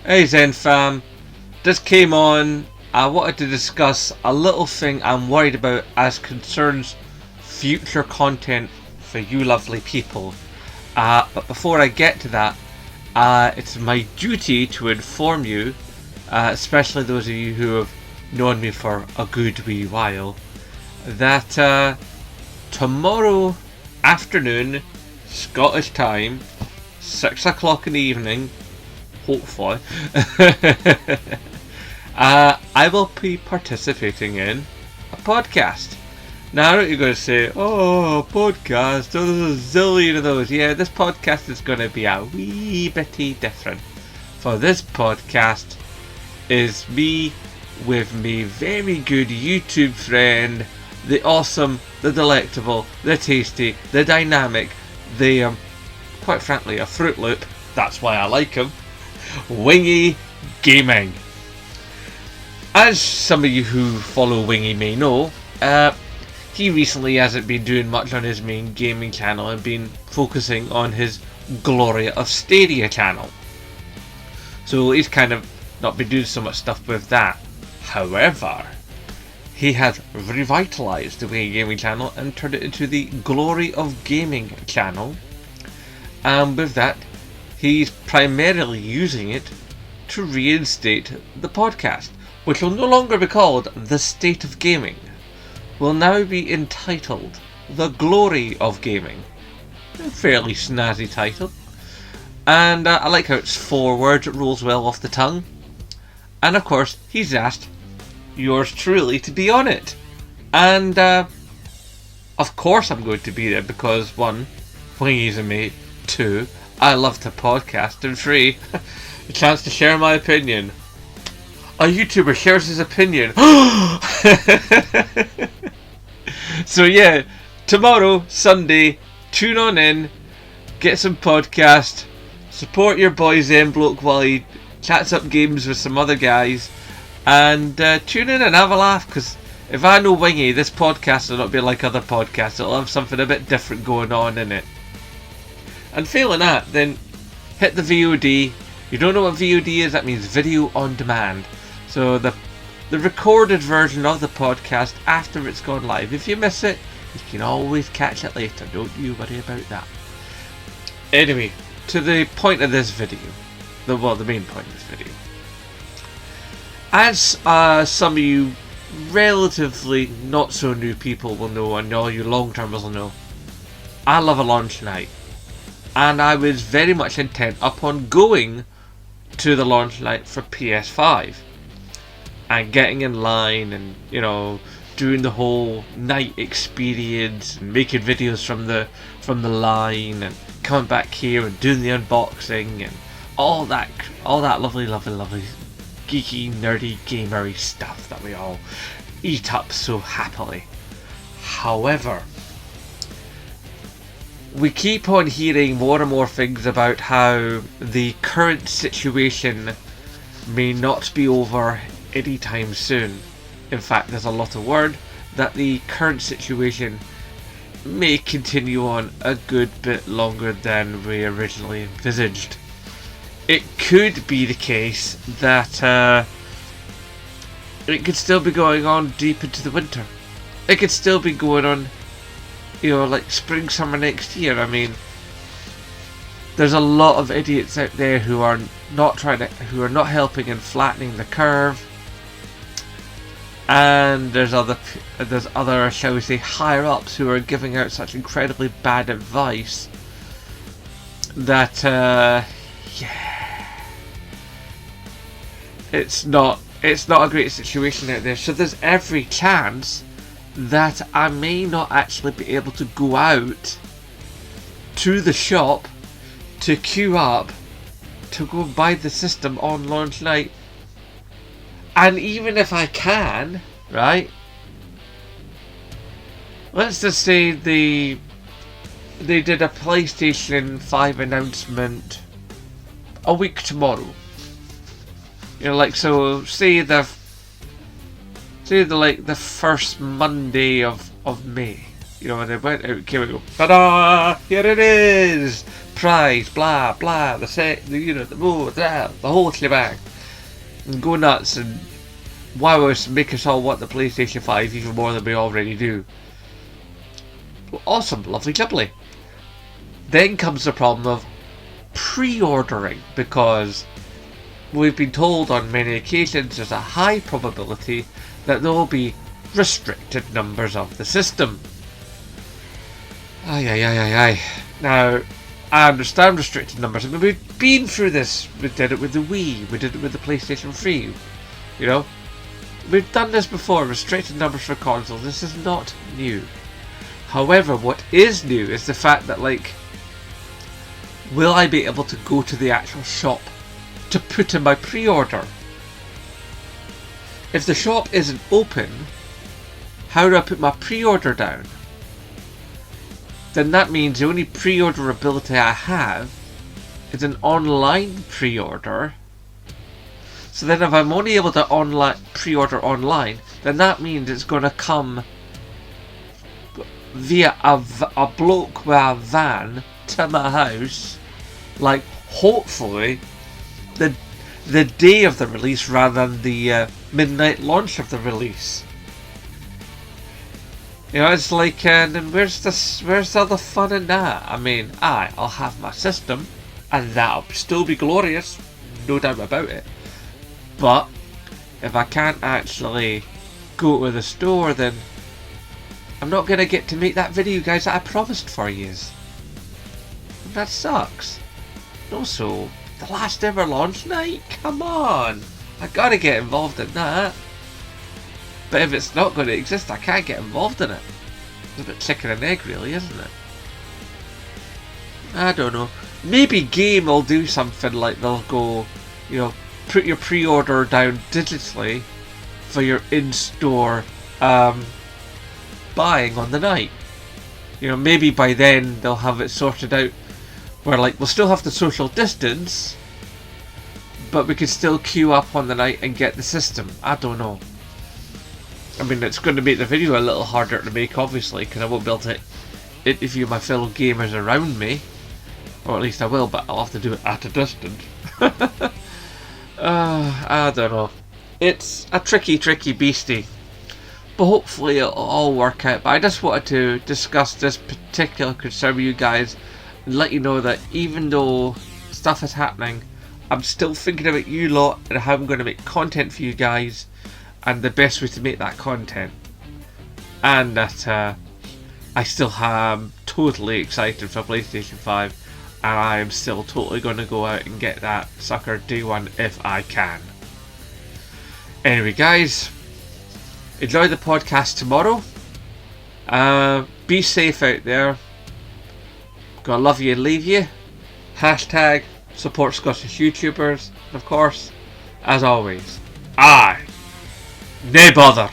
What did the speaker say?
Hey Zen fam, just came on. I wanted to discuss a little thing I'm worried about as concerns future content for you lovely people. But before I get to that, it's my duty to inform you, especially those of you who have known me for a good wee while, that tomorrow afternoon, Scottish time, 6 o'clock in the evening, hopefully, I will be participating in a podcast. Now I know you're going to say, oh, a podcast, oh, there's a zillion of those. Yeah, this podcast is going to be a wee bitty different. For this podcast is me with me very good YouTube friend, the awesome, the delectable, the tasty, the dynamic, the, quite frankly, a Fruit Loop. That's why I like him. Wingy Gaming. As some of you who follow Wingy may know, he recently hasn't been doing much on his main gaming channel and been focusing on his Glory of Stadia channel. So he's kind of not been doing so much stuff with that. However, he has revitalized the Wingy Gaming channel and turned it into the Glory of Gaming channel. And with that, he's primarily using it to reinstate the podcast, which will no longer be called The State of Gaming, will now be entitled The Glory of Gaming. A fairly snazzy title. And I like how it's 4 words, it rolls well off the tongue. And of course, he's asked yours truly to be on it. And of course I'm going to be there because 1, Wingy's a mate, 2, I love to podcast, and 3, a chance to share my opinion. A YouTuber shares his opinion. So yeah, tomorrow, Sunday, tune on in, get some podcast, support your boy Zen Bloke while he chats up games with some other guys, and tune in and have a laugh, because if I know Wingy, this podcast will not be like other podcasts, it'll have something a bit different going on in it. And failing that, then hit the VOD. You don't know what VOD is? That means video on demand. So the recorded version of the podcast after it's gone live. If you miss it, you can always catch it later. Don't you worry about that. Anyway, to the point of this video. The main point of this video. As some of you relatively not so new people will know, and all you long-termers will know, I love a launch night. And I was very much intent upon going to the launch night for PS5 and getting in line and, you know, doing the whole night experience and making videos from the line and coming back here and doing the unboxing and all that lovely geeky, nerdy, gamery stuff that we all eat up so happily. However, we keep on hearing more and more things about how the current situation may not be over anytime soon. In fact, there's a lot of word that the current situation may continue on a good bit longer than we originally envisaged. It could be the case that it could still be going on deep into the winter. It could still be going on, you know, like spring, summer next year. I mean, there's a lot of idiots out there who are not helping in flattening the curve, and there's other, shall we say, higher ups who are giving out such incredibly bad advice that, it's not a great situation out there. So there's every chance that I may not actually be able to go out to the shop to queue up to go buy the system on launch night. And even if I can, right, let's just say they did a PlayStation 5 announcement a week tomorrow. You know, like, so say the first Monday of May, You know, when they went out, came out, go, ta-da! Here it is! Prize, blah, blah, the set, you know, the whole shebang. And go nuts and wow us, make us all want the PlayStation 5 even more than we already do. Awesome, lovely jubbly. Then comes the problem of pre-ordering, because we've been told on many occasions there's a high probability that there will be restricted numbers of the system. Aye. Now, I understand restricted numbers. I mean, we've been through this. We did it with the Wii. We did it with the PlayStation 3. You know? We've done this before, restricted numbers for consoles. This is not new. However, what is new is the fact that, like, will I be able to go to the actual shop to put in my pre-order? If the shop isn't open, how do I put my pre-order down? Then that means the only pre-order ability I have is an online pre-order. So then if I'm only able to pre-order online, then that means it's going to come via a bloke with a van to my house, like hopefully the day of the release rather than the midnight launch of the release. You know, it's like, then where's all the fun in that? I mean, I'll have my system, and that'll still be glorious, no doubt about it. But if I can't actually go to the store, then I'm not gonna get to make that video, guys, that I promised for yous. And that sucks. And also, the last ever launch night? Come on! I gotta get involved in that. But if it's not going to exist, I can't get involved in it. It's a bit chicken and egg, really, isn't it? I don't know. Maybe Game will do something like they'll go, you know, put your pre-order down digitally for your in-store buying on the night. You know, maybe by then they'll have it sorted out where, like, we'll still have the social distance, but we can still queue up on the night and get the system. I don't know. I mean, it's going to make the video a little harder to make, obviously, because I won't be able to interview my fellow gamers around me. Or at least I will, but I'll have to do it at a distance. I don't know. It's a tricky beastie. But hopefully it'll all work out. But I just wanted to discuss this particular concern with you guys and let you know that even though stuff is happening, I'm still thinking about you lot and how I'm going to make content for you guys. And the best way to make that content, and that I still am totally excited for PlayStation 5, and I am still totally going to go out and get that sucker day one if I can. Anyway, guys, enjoy the podcast tomorrow. Be safe out there. Gonna love you and leave you. Hashtag support Scottish YouTubers, and of course, as always, nay bother.